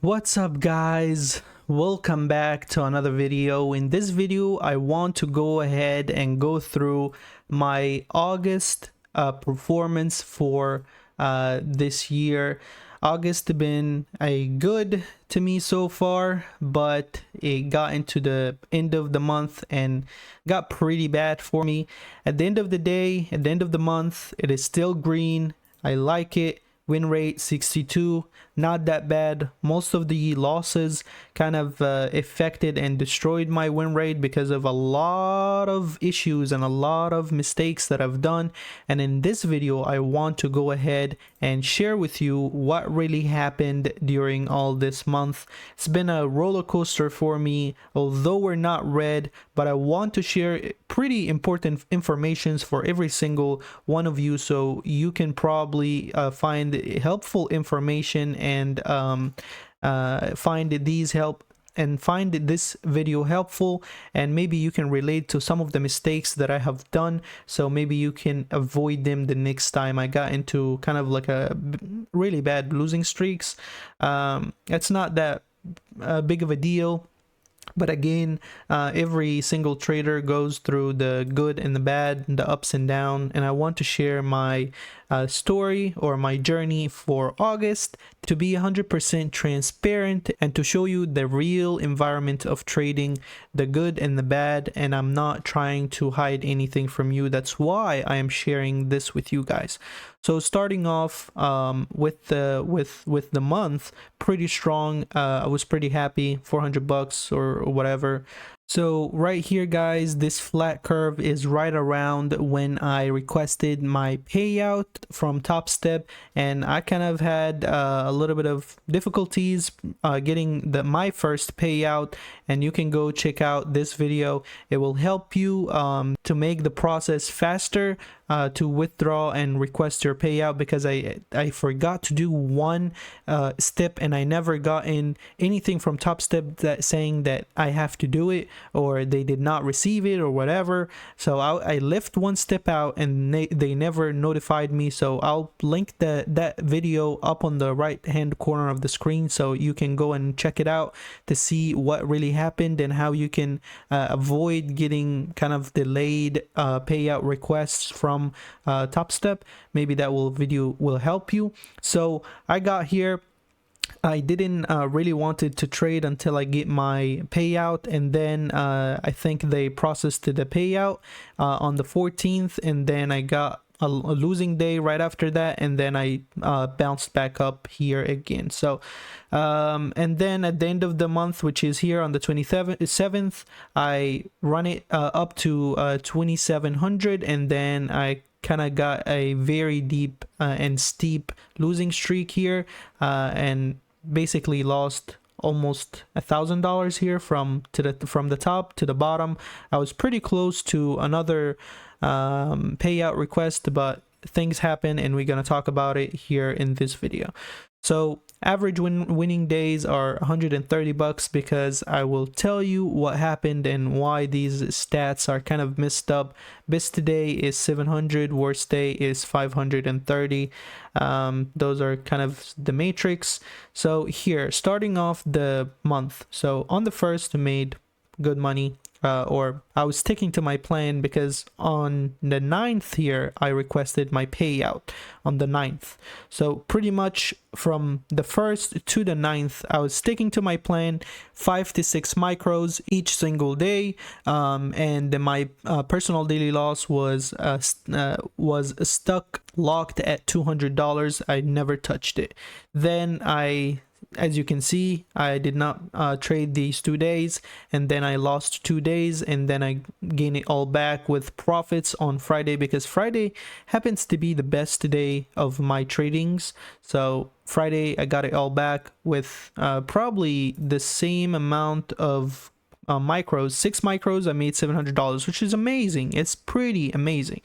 What's up, guys? Welcome back to another video. In this video I want to go ahead and go through my August performance for this year. August been a good to me so far, but it got into the end of the month and got pretty bad for me. At the end of the day, at the end of the month, it is still green. I like it. Win rate 62, not that bad. Most of the losses kind of affected and destroyed my win rate because of a lot of issues and a lot of mistakes that I've done. And in this video I want to go ahead and share with you what really happened during all this month. It's been a roller coaster for me, although we're not red, but I want to share pretty important information for every single one of you, so you can probably find helpful information and find this video helpful, and maybe you can relate to some of the mistakes that I have done, so maybe you can avoid them the next time. I got into kind of like a really bad losing streaks. It's not that big of a deal. But again, every single trader goes through the good and the bad, the ups and downs, and I want to share my story or my journey for August to be 100% transparent and to show you the real environment of trading, the good and the bad, and I'm not trying to hide anything from you. That's why I am sharing this with you guys. So starting off with the month, pretty strong. I was pretty happy, 400 bucks or whatever. So right here, guys, this flat curve is right around when I requested my payout from Topstep, and I kind of had a little bit of difficulties getting my first payout, and you can go check out this video. It will help you to make the process faster to withdraw and request your payout, because I forgot to do one step and I never got in anything from Topstep that saying that I have to do it or they did not receive it or whatever. So I left one step out and they never notified me. So I'll link that video up on the right hand corner of the screen, so you can go and check it out to see what really happened and how you can avoid getting kind of delayed payout requests from Topstep. Maybe that video will help you. So I got here. I didn't really wanted to trade until I get my payout, and then I think they processed the payout on the 14th, and then I got a losing day right after that, and then I bounced back up here again. So and then at the end of the month, which is here on the 27th, I run it up to 2700, and then I kind of got a very deep and steep losing streak here, and basically lost almost $1,000 here from the top to the bottom. I was pretty close to another payout request, but things happen and we're gonna talk about it here in this video. So average winning days are 130 bucks, because I will tell you what happened and why these stats are kind of messed up. Best day is 700, worst day is 530. Those are kind of the matrix. So here, starting off the month, so on the first, I made good money. Or I was sticking to my plan, because on the 9th here I requested my payout on the 9th. So pretty much from the 1st to the 9th I was sticking to my plan, 5 to 6 micros each single day, and my personal daily loss was stuck locked at $200. I never touched it. Then as you can see, I did not trade these 2 days, and then I lost 2 days, and then I gained it all back with profits on Friday, because Friday happens to be the best day of my tradings. So Friday I got it all back with probably the same amount of micros, 6 micros. I made $700, which is amazing. It's pretty amazing.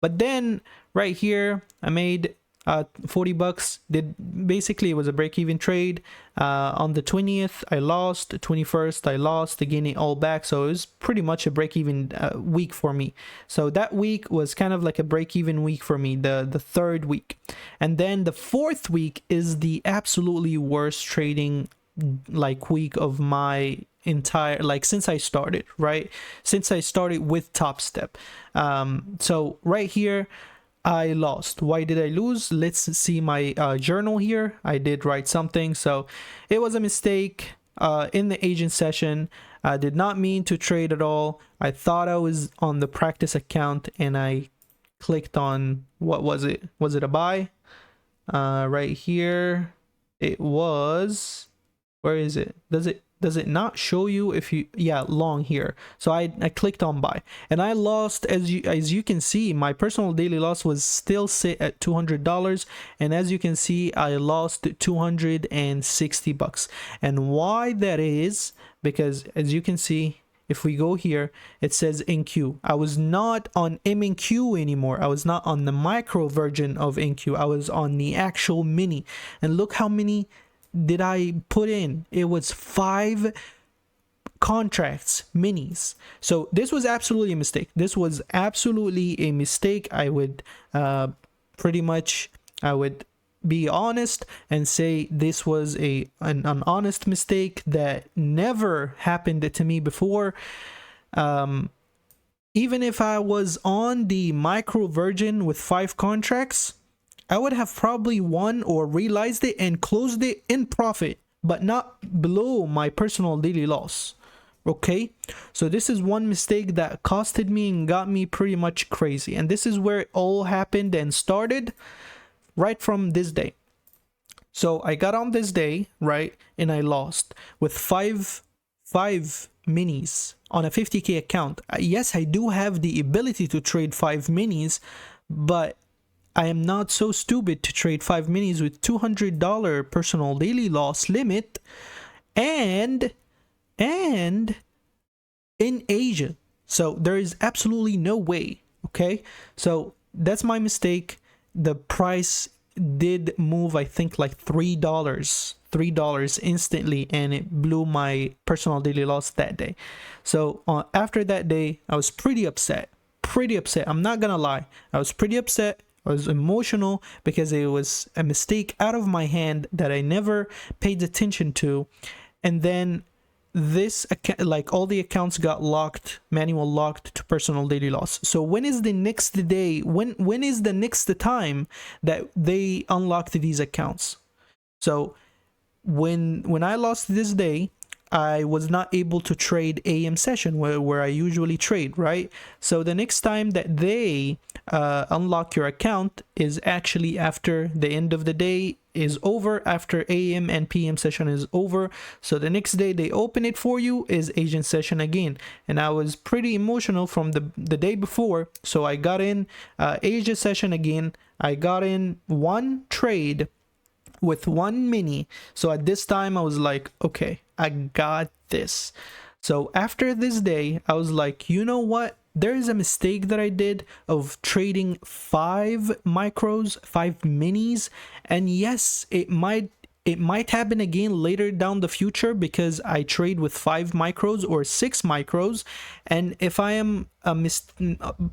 But then right here I made 40 bucks. Basically it was a break-even trade. On the 20th I lost, 21st I lost, again it all back. So it was pretty much a break-even week for me. So that week was kind of like a break-even week for me, the third week. And then the fourth week is the absolutely worst trading like week of my entire, like, since I started, right? Since I started with Topstep. So right here, I lost. Why did I lose? Let's see my journal here. I did write something. So it was a mistake in the agent session. I did not mean to trade at all. I thought I was on the practice account and I clicked on, what was it? Was it a buy? Right here. It was, where is it? Does it not show you if you, yeah, long here. So I clicked on buy and I lost. As you can see, my personal daily loss was still sit at $200, and as you can see, I lost 260 bucks. And why that is, because as you can see, if we go here, it says NQ. I was not on MNQ anymore. I was not on the micro version of NQ. I was on the actual mini. And look how many did I put in. It was 5 contracts, minis. So this was absolutely a mistake. This was absolutely a mistake. I would pretty much, I would be honest and say this was an honest mistake that never happened to me before. Even if I was on the micro version with 5 contracts, I would have probably won or realized it and closed it in profit, but not below my personal daily loss. Okay, so this is one mistake that costed me and got me pretty much crazy. And this is where it all happened and started, right from this day. So I got on this day, right, and I lost with five minis on a 50k account. Yes, I do have the ability to trade 5 minis, but I am not so stupid to trade 5 minis with $200 personal daily loss limit and in Asia. So there is absolutely no way. Okay, so that's my mistake. The price did move, I think, like $3 instantly, and it blew my personal daily loss that day. So after that day, I was pretty upset. I'm not gonna lie, I was pretty upset. I was emotional because it was a mistake out of my hand that I never paid attention to. And then this account, like all the accounts got locked, manual locked to personal daily loss. So when is the next day, when is the next time that they unlocked these accounts? So when I lost this day, I was not able to trade AM session where I usually trade, right? So the next time that they unlock your account is actually after the end of the day is over, after AM and PM session is over. So the next day they open it for you is agent session again. And I was pretty emotional from the day before. So I got in agent session again. I got in 1 trade with 1 mini. So at this time I was like, okay, I got this. So after this day, I was like, you know what? There is a mistake that I did of trading 5 micros, 5 minis. And yes, it might happen again later down the future because I trade with 5 micros or 6 micros. And if I am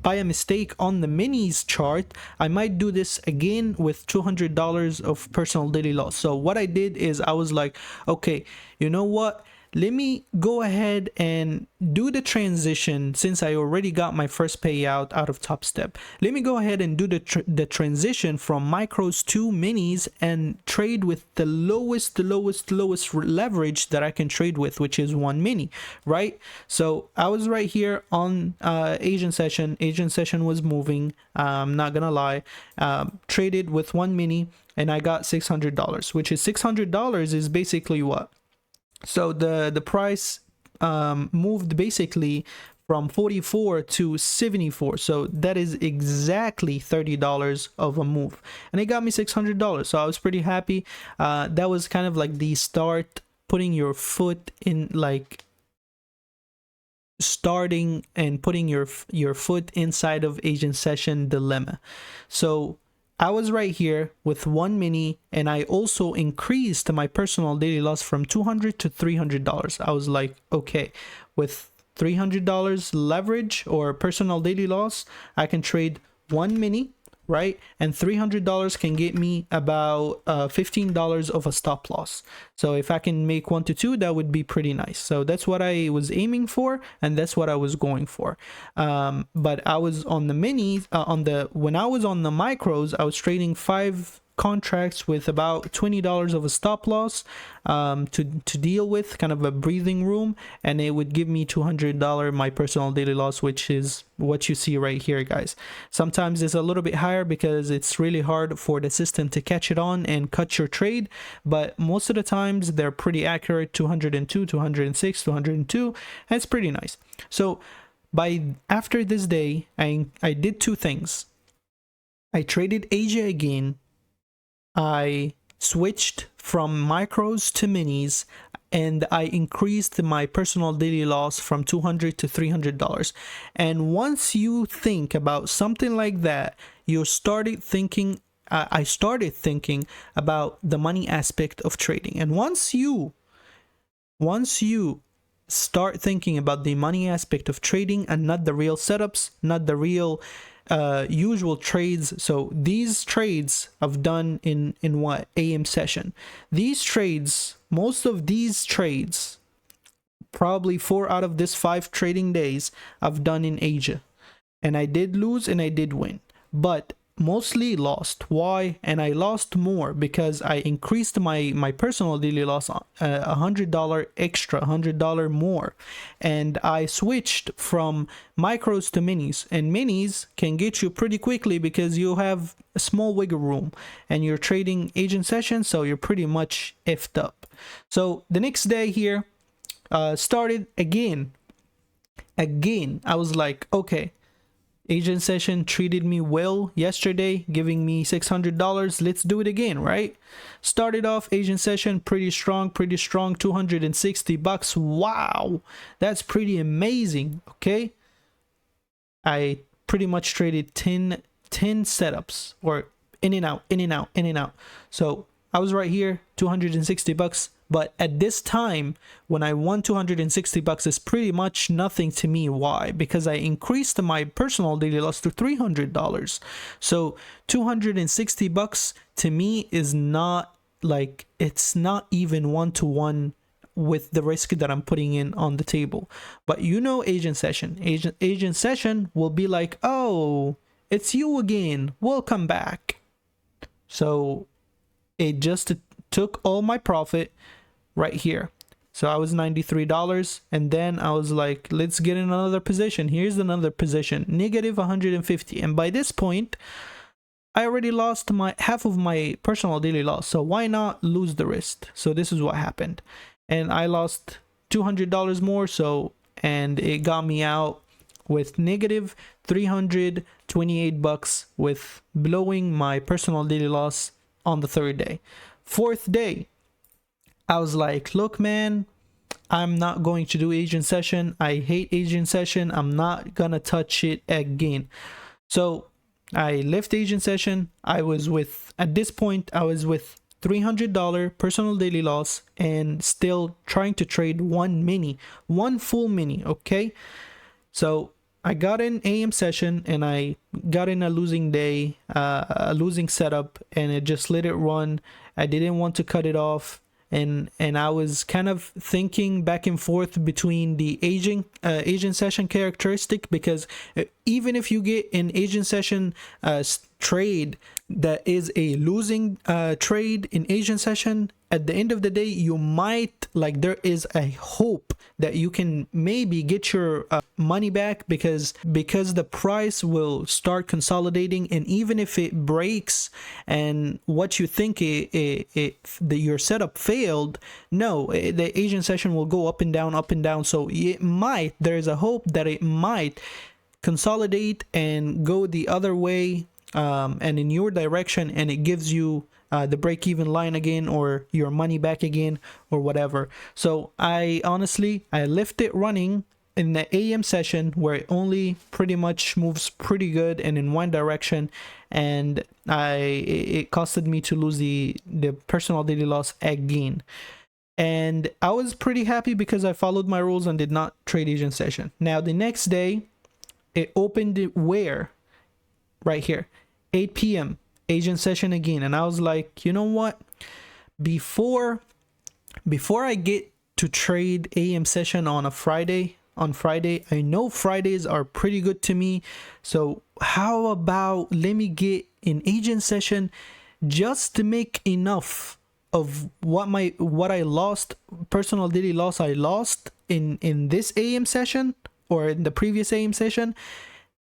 by a mistake on the minis chart, I might do this again with $200 of personal daily loss. So what I did is I was like, okay, you know what? Let me go ahead and do the transition since I already got my first payout out of Topstep. Let me go ahead and do the transition from micros to minis and trade with the lowest leverage that I can trade with, which is 1 mini, right? So I was right here on agent session. Agent session was moving. I'm not gonna lie. Traded with 1 mini and I got $600, which is $600 is basically what? So the price moved basically from 44 to 74. So that is exactly $30 of a move. And it got me $600. So I was pretty happy. That was kind of like the start, putting your foot in, like starting and putting your foot inside of agent session dilemma. So I was right here with 1 mini, and I also increased my personal daily loss from $200 to $300. I was like, okay, with $300 leverage or personal daily loss, I can trade 1 mini right? And $300 can get me about $15 of a stop loss. So if I can make 1 to 2, that would be pretty nice. So that's what I was aiming for, and that's what I was going for. But I was on the minis, when I was on the micros, I was trading 5 contracts with about $20 of a stop loss to deal with, kind of a breathing room, and it would give me $200 my personal daily loss, which is what you see right here, guys. Sometimes it's a little bit higher because it's really hard for the system to catch it on and cut your trade, but most of the times they're pretty accurate. 202, 206, 202, and it's pretty nice. So after this day, I did 2 things. I traded Asia again. I switched from micros to minis, and I increased my personal daily loss from $200 to $300. And once you think about something like that, you started thinking, I started thinking about the money aspect of trading. And once you start thinking about the money aspect of trading and not the real setups, not the real usual trades. So these trades I've done in what AM session. These trades, most of these trades, probably 4 out of this 5 trading days I've done in Asia, and I did lose and I did win, but mostly lost. Why? And I lost more because I increased my personal daily loss $100 extra, $100 more, and I switched from micros to minis, and minis can get you pretty quickly because you have a small wiggle room and you're trading agent sessions, so you're pretty much effed up. So the next day here started again. I was like, okay, agent session treated me well yesterday, giving me $600. Let's do it again, right? Started off agent session pretty strong, $260. Wow, that's pretty amazing. Okay, I pretty much traded 10 setups, or in and out. So I was right here, $260. But at this time, when I won $260, it's pretty much nothing to me. Why? Because I increased my personal daily loss to $300. So $260 to me is not like, it's not even 1-to-1 with the risk that I'm putting in on the table. But you know, agent session will be like, oh, it's you again, welcome back. So it just took all my profit right here. So I was $93, and then I was like, let's get in another position. Here's another position, negative 150, and by this point I already lost half of my personal daily loss, so why not lose the rest? So this is what happened, and I lost $200 more, and it got me out with negative $328 with blowing my personal daily loss on the 3rd day. 4th day, I was like, look, man, I'm not going to do agent session. I hate agent session. I'm not gonna touch it again. So I left agent session. At this point, I was with $300 personal daily loss and still trying to trade one full mini. Okay, so I got in AM session and I got in a losing day, a losing setup, and it just let it run. I didn't want to cut it off. And I was kind of thinking back and forth between the agent session characteristic, because even if you get an agent session trade that is a losing trade in agent session, at the end of the day, you might, like, there is a hope that you can maybe get your money back because the price will start consolidating, and even if it breaks and what you think your setup failed, no, the agent session will go up and down. So there's a hope that it might consolidate and go the other way, and in your direction, and it gives you the break-even line again, or your money back again, or whatever. So I left it running in the AM session, where it only pretty much moves pretty good and in one direction, and it costed me to lose the personal daily loss again. And I was pretty happy because I followed my rules and did not trade agent session. Now the next day, it opened where? Right here, 8 p.m. Asian session again, and I was like, you know what, before I get to trade AM session on Friday, I know Fridays are pretty good to me, so how about let me get an Asian session just to make enough of what I lost, personal daily loss I lost in this AM session or in the previous AM session,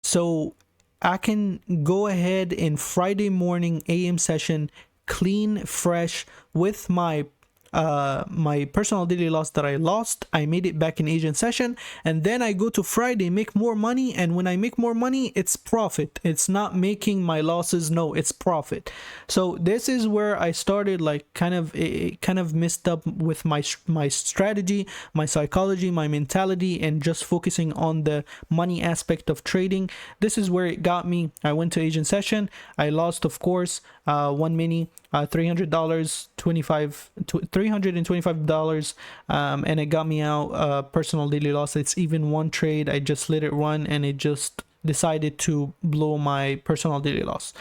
so I can go ahead in Friday morning AM session clean, fresh, with my personal daily loss that I lost. I made it back in Asian session, and then I go to Friday, make more money, and when I make more money, it's profit. It's not making my losses, no, it's profit. So this is where I started, like, kind of messed up with my strategy, my psychology, my mentality, and just focusing on the money aspect of trading. This is where it got me. I went to Asian session, I lost, of course, one mini, $300, $325, and it got me out personal daily loss. It's even one trade, I just let it run and it just decided to blow my personal daily loss.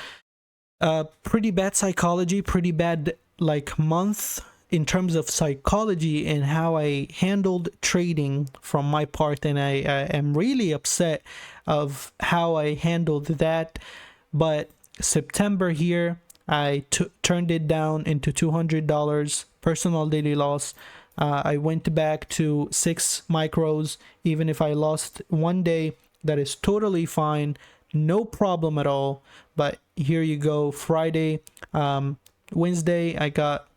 Pretty bad psychology, pretty bad like month in terms of psychology and how I handled trading from my part, and I am really upset of how I handled that. But September here, I turned it down into $200 personal daily loss. I went back to 6 micros. Even if I lost one day, that is totally fine, no problem at all. But here you go, Friday, Wednesday, I got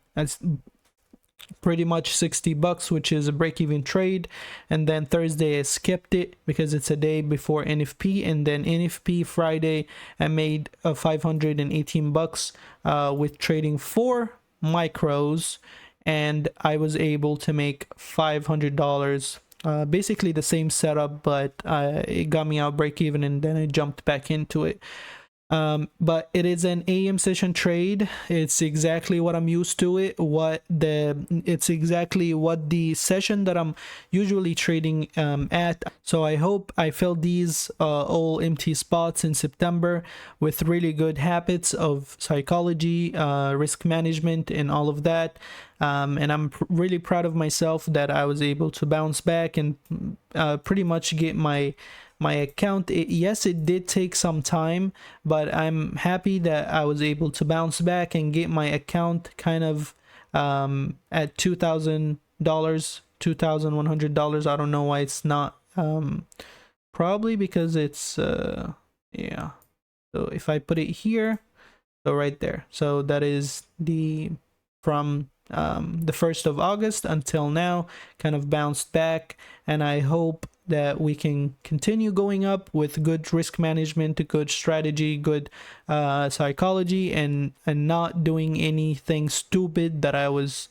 pretty much $60, which is a break-even trade, and then Thursday I skipped it because it's a day before NFP, and then NFP Friday I made $518 with trading 4 micros, and I was able to make $500. Basically the same setup, but it got me out break-even, and then I jumped back into it. But it is an AM session trade. It's exactly what I'm used to it's exactly what the session that I'm usually trading at. So I hope I filled these all empty spots in September with really good habits of psychology, risk management, and all of that. And I'm really proud of myself that I was able to bounce back and pretty much get my account. Yes, it did take some time, but I'm happy that I was able to bounce back and get my account kind of at $2,000, $2,100. I don't know why it's not, probably because it's yeah. So if I put it here, so right there, so that is the from the 1st of August until now, kind of bounced back, and I hope that we can continue going up with good risk management, good strategy, good psychology, and not doing anything stupid that I was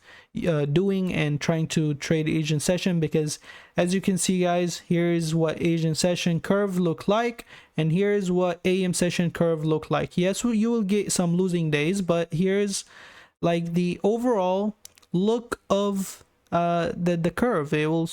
doing and trying to trade Asian session. Because as you can see, guys, here is what Asian session curve look like, and here is what AM session curve look like. Yes, you will get some losing days, but here's like the overall look of the curve. It will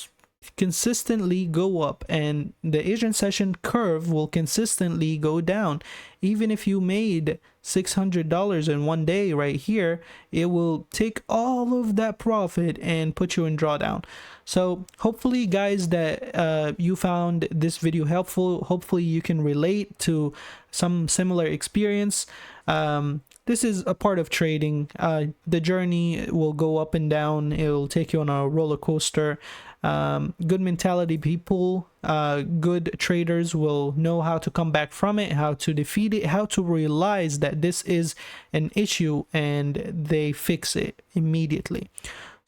consistently go up, and the Asian session curve will consistently go down. Even if you made $600 in one day right here, it will take all of that profit and put you in drawdown. So hopefully, guys, that you found this video helpful. Hopefully you can relate to some similar experience. This is a part of trading. The journey will go up and down. It will take you on a roller coaster. Good mentality people, good traders will know how to come back from it, how to defeat it, how to realize that this is an issue, and they fix it immediately.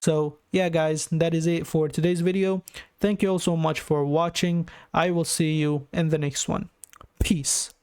So yeah, guys, that is it for today's video. Thank you all so much for watching. I will see you in the next one. Peace.